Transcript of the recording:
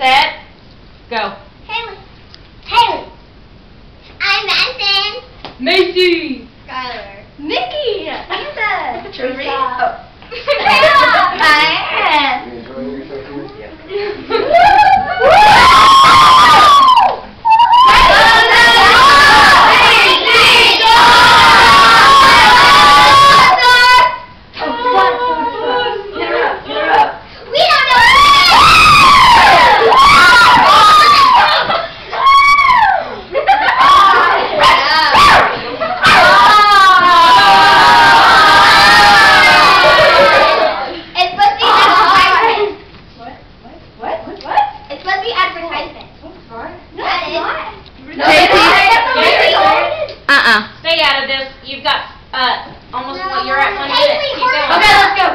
set, go. Haley. Haley. I'm Madison. Macy. Skylar. Nikki. Amanda. Teresa. Stay out of this. You've got almost what you're at 1 minute. Haley, Keep going. Okay, let's go.